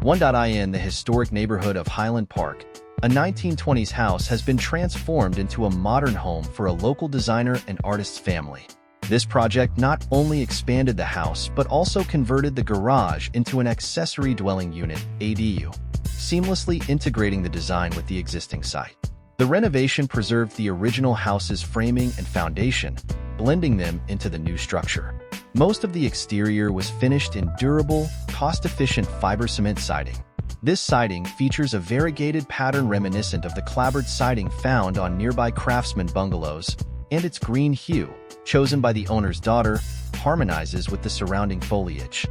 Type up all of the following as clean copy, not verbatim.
In the historic neighborhood of Highland Park, a 1920s house has been transformed into a modern home for a local designer and artist's family. This project not only expanded the house but also converted the garage into an accessory dwelling unit (ADU), seamlessly integrating the design with the existing site. The renovation preserved the original house's framing and foundation, blending them into the new structure. Most of the exterior was finished in durable, cost-efficient fiber cement siding. This siding features a variegated pattern reminiscent of the clapboard siding found on nearby craftsman bungalows, and its green hue, chosen by the owner's daughter, harmonizes with the surrounding foliage.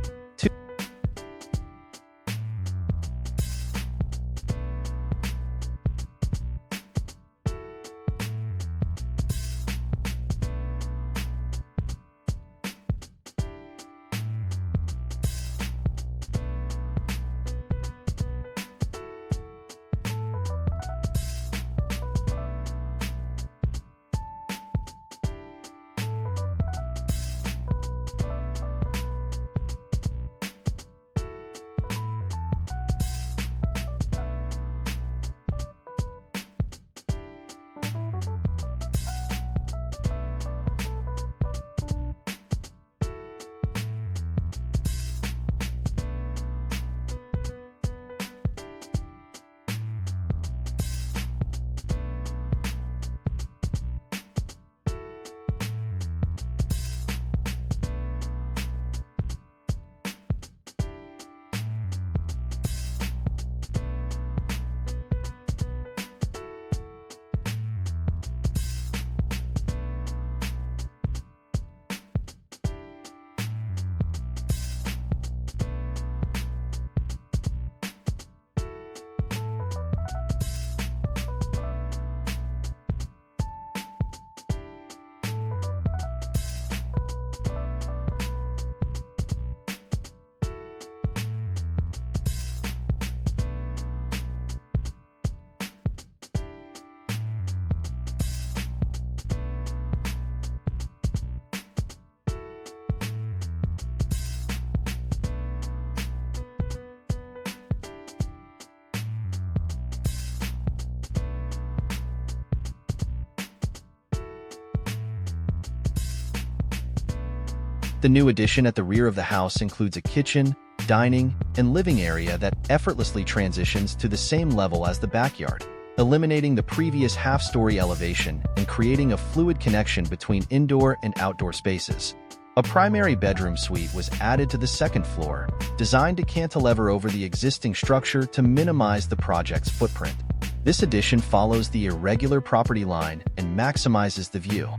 The new addition at the rear of the house includes a kitchen, dining, and living area that effortlessly transitions to the same level as the backyard, eliminating the previous half-story elevation and creating a fluid connection between indoor and outdoor spaces. A primary bedroom suite was added to the second floor, designed to cantilever over the existing structure to minimize the project's footprint. This addition follows the irregular property line and maximizes the view.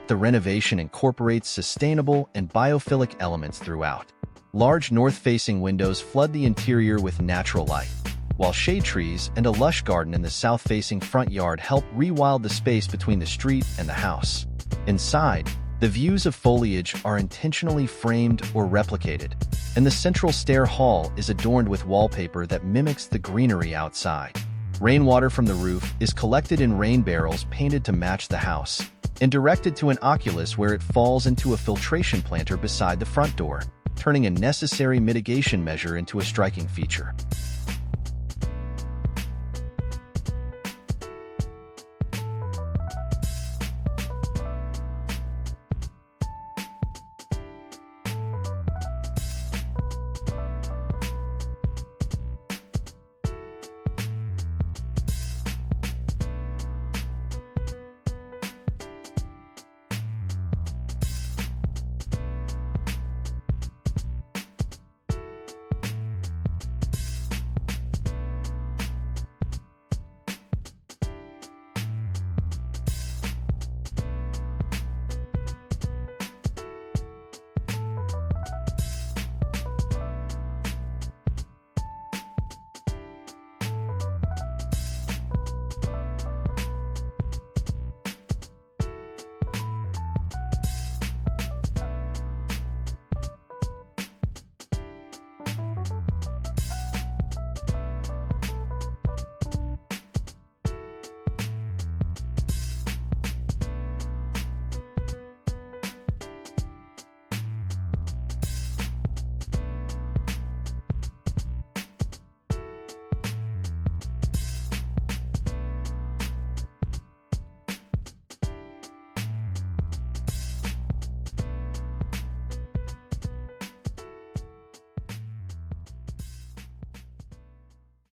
The renovation incorporates sustainable and biophilic elements throughout. Large north-facing windows flood the interior with natural light, while shade trees and a lush garden in the south-facing front yard help rewild the space between the street and the house. Inside, The views of foliage are intentionally framed or replicated, and the central stair hall is adorned with wallpaper that mimics the greenery outside. Rainwater from the roof is collected in rain barrels painted to match the house and directed to an oculus where it falls into a filtration planter beside the front door, turning a necessary mitigation measure into a striking feature.